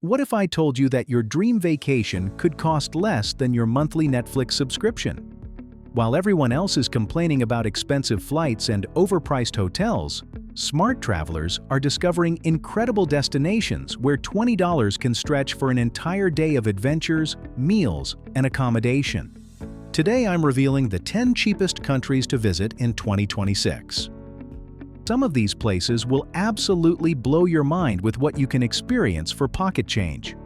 What if I told you that your dream vacation could cost less than your monthly Netflix subscription? While everyone else is complaining about expensive flights and overpriced hotels, smart travelers are discovering incredible destinations where $20 can stretch for an entire day of adventures, meals, and accommodation. Today I'm revealing the 10 cheapest countries to visit in 2026. Some of these places will absolutely blow your mind with what you can experience for pocket change.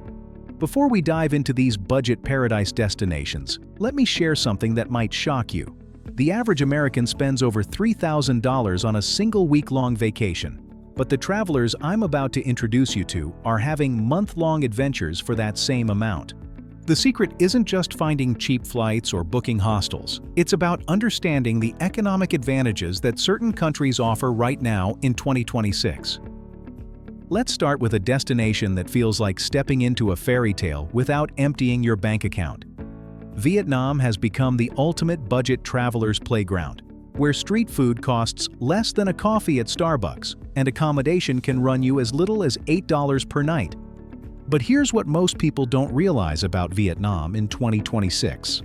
Before we dive into these budget paradise destinations, let me share something that might shock you. The average American spends over $3,000 on a single week-long vacation, but the travelers I'm about to introduce you to are having month-long adventures for that same amount. The secret isn't just finding cheap flights or booking hostels. It's about understanding the economic advantages that certain countries offer right now in 2026. Let's start with a destination that feels like stepping into a fairy tale without emptying your bank account. Vietnam has become the ultimate budget traveler's playground, where street food costs less than a coffee at Starbucks and accommodation can run you as little as $8 per night. But here's what most people don't realize about Vietnam in 2026.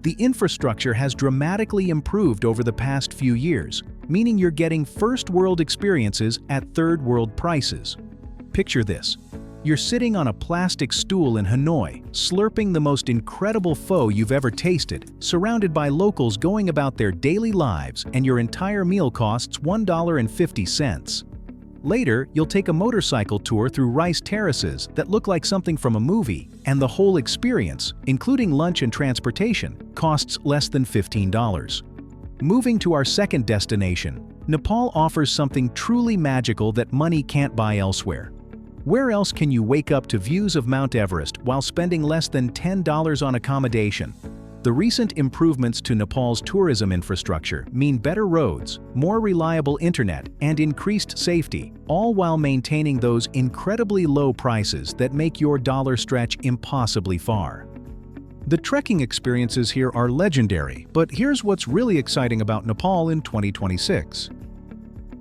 The infrastructure has dramatically improved over the past few years, meaning you're getting first-world experiences at third-world prices. Picture this. You're sitting on a plastic stool in Hanoi, slurping the most incredible pho you've ever tasted, surrounded by locals going about their daily lives, and your entire meal costs $1.50. Later, you'll take a motorcycle tour through rice terraces that look like something from a movie, and the whole experience, including lunch and transportation, costs less than $15. Moving to our second destination, Nepal offers something truly magical that money can't buy elsewhere. Where else can you wake up to views of Mount Everest while spending less than $10 on accommodation? The recent improvements to Nepal's tourism infrastructure mean better roads, more reliable internet, and increased safety, all while maintaining those incredibly low prices that make your dollar stretch impossibly far. The trekking experiences here are legendary, but here's what's really exciting about Nepal in 2026.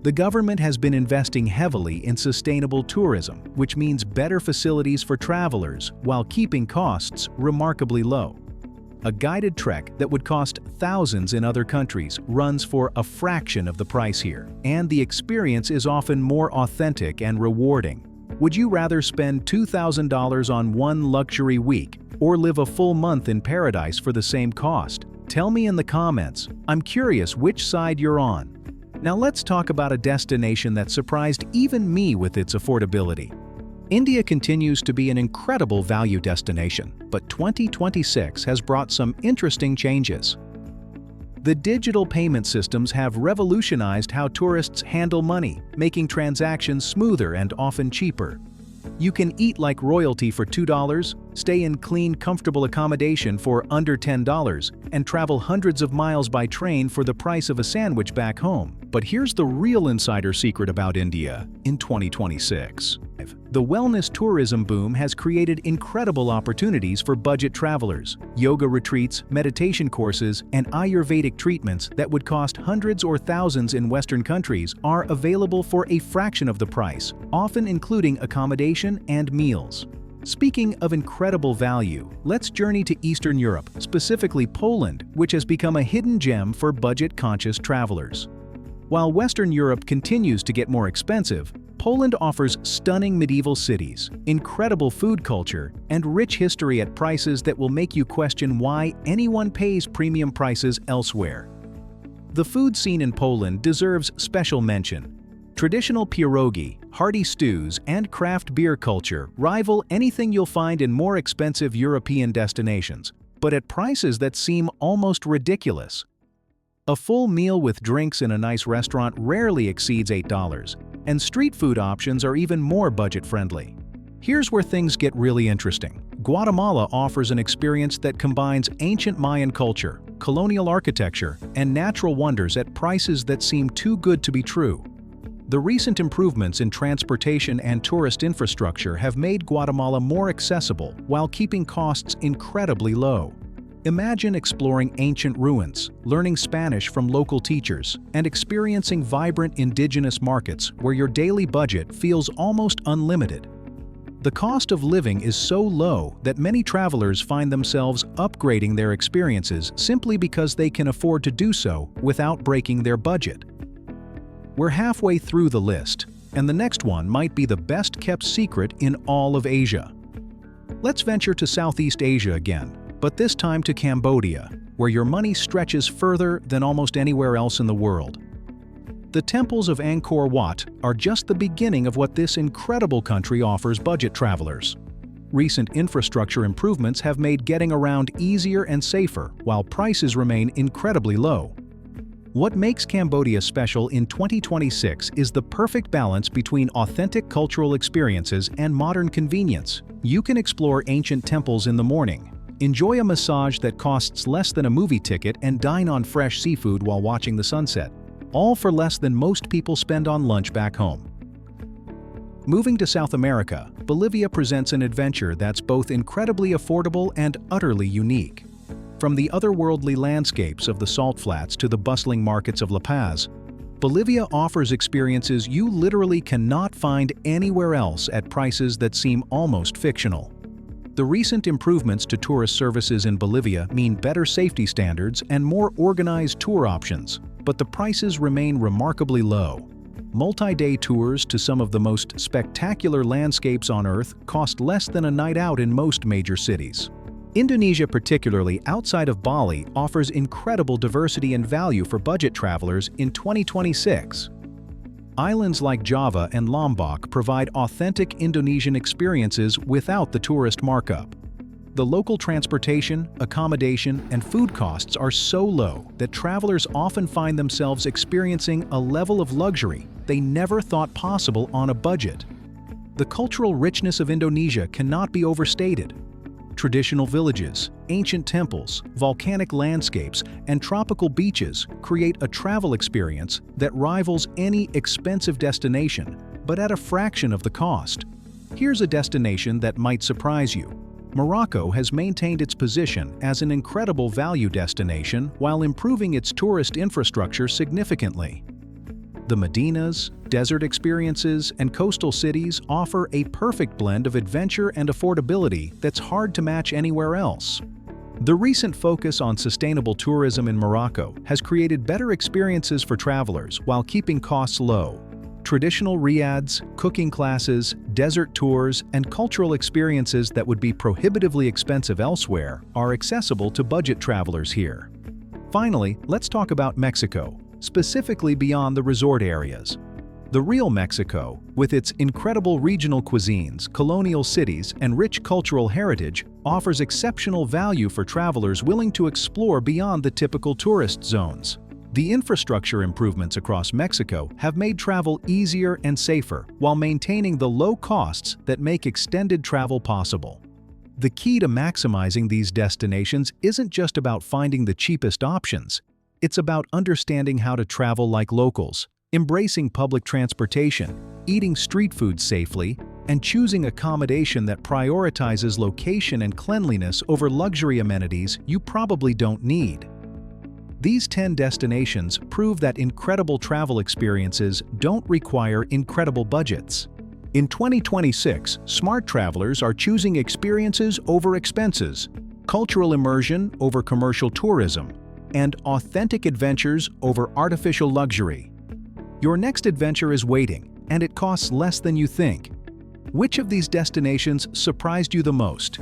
The government has been investing heavily in sustainable tourism, which means better facilities for travelers while keeping costs remarkably low. A guided trek that would cost thousands in other countries runs for a fraction of the price here, and the experience is often more authentic and rewarding. Would you rather spend $2,000 on one luxury week or live a full month in paradise for the same cost? Tell me in the comments. I'm curious which side you're on. Now let's talk about a destination that surprised even me with its affordability. India continues to be an incredible value destination, but 2026 has brought some interesting changes. The digital payment systems have revolutionized how tourists handle money, making transactions smoother and often cheaper. You can eat like royalty for $2, stay in clean, comfortable accommodation for under $10, and travel hundreds of miles by train for the price of a sandwich back home. But here's the real insider secret about India in 2026. The wellness tourism boom has created incredible opportunities for budget travelers. Yoga retreats, meditation courses, and Ayurvedic treatments that would cost hundreds or thousands in Western countries are available for a fraction of the price, often including accommodation and meals. Speaking of incredible value, let's journey to Eastern Europe, specifically Poland, which has become a hidden gem for budget-conscious travelers. While Western Europe continues to get more expensive, Poland offers stunning medieval cities, incredible food culture, and rich history at prices that will make you question why anyone pays premium prices elsewhere. The food scene in Poland deserves special mention. Traditional pierogi, hearty stews, and craft beer culture rival anything you'll find in more expensive European destinations, but at prices that seem almost ridiculous. A full meal with drinks in a nice restaurant rarely exceeds $8, and street food options are even more budget-friendly. Here's where things get really interesting. Guatemala offers an experience that combines ancient Mayan culture, colonial architecture, and natural wonders at prices that seem too good to be true. The recent improvements in transportation and tourist infrastructure have made Guatemala more accessible while keeping costs incredibly low. Imagine exploring ancient ruins, learning Spanish from local teachers, and experiencing vibrant indigenous markets where your daily budget feels almost unlimited. The cost of living is so low that many travelers find themselves upgrading their experiences simply because they can afford to do so without breaking their budget. We're halfway through the list, and the next one might be the best-kept secret in all of Asia. Let's venture to Southeast Asia again, but this time to Cambodia, where your money stretches further than almost anywhere else in the world. The temples of Angkor Wat are just the beginning of what this incredible country offers budget travelers. Recent infrastructure improvements have made getting around easier and safer, while prices remain incredibly low. What makes Cambodia special in 2026 is the perfect balance between authentic cultural experiences and modern convenience. You can explore ancient temples in the morning, enjoy a massage that costs less than a movie ticket, and dine on fresh seafood while watching the sunset, all for less than most people spend on lunch back home. Moving to South America, Bolivia presents an adventure that's both incredibly affordable and utterly unique. From the otherworldly landscapes of the salt flats to the bustling markets of La Paz, Bolivia offers experiences you literally cannot find anywhere else at prices that seem almost fictional. The recent improvements to tourist services in Bolivia mean better safety standards and more organized tour options, but the prices remain remarkably low. Multi-day tours to some of the most spectacular landscapes on Earth cost less than a night out in most major cities. Indonesia, particularly outside of Bali, offers incredible diversity and value for budget travelers in 2026. Islands like Java and Lombok provide authentic Indonesian experiences without the tourist markup. The local transportation, accommodation, and food costs are so low that travelers often find themselves experiencing a level of luxury they never thought possible on a budget. The cultural richness of Indonesia cannot be overstated. Traditional villages, ancient temples, volcanic landscapes, and tropical beaches create a travel experience that rivals any expensive destination, but at a fraction of the cost. Here's a destination that might surprise you. Morocco has maintained its position as an incredible value destination while improving its tourist infrastructure significantly. The Medinas, desert experiences, and coastal cities offer a perfect blend of adventure and affordability that's hard to match anywhere else. The recent focus on sustainable tourism in Morocco has created better experiences for travelers while keeping costs low. Traditional riads, cooking classes, desert tours, and cultural experiences that would be prohibitively expensive elsewhere are accessible to budget travelers here. Finally, let's talk about Mexico, specifically beyond the resort areas. The real Mexico, with its incredible regional cuisines, colonial cities, and rich cultural heritage, offers exceptional value for travelers willing to explore beyond the typical tourist zones. The infrastructure improvements across Mexico have made travel easier and safer while maintaining the low costs that make extended travel possible. The key to maximizing these destinations isn't just about finding the cheapest options. It's about understanding how to travel like locals, embracing public transportation, eating street food safely, and choosing accommodation that prioritizes location and cleanliness over luxury amenities you probably don't need. These 10 destinations prove that incredible travel experiences don't require incredible budgets. In 2026, smart travelers are choosing experiences over expenses, cultural immersion over commercial tourism, and authentic adventures over artificial luxury. Your next adventure is waiting, and it costs less than you think. Which of these destinations surprised you the most?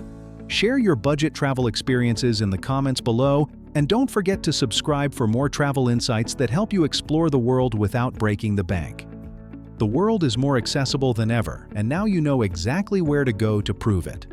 Share your budget travel experiences in the comments below, and don't forget to subscribe for more travel insights that help you explore the world without breaking the bank. The world is more accessible than ever, and now you know exactly where to go to prove it.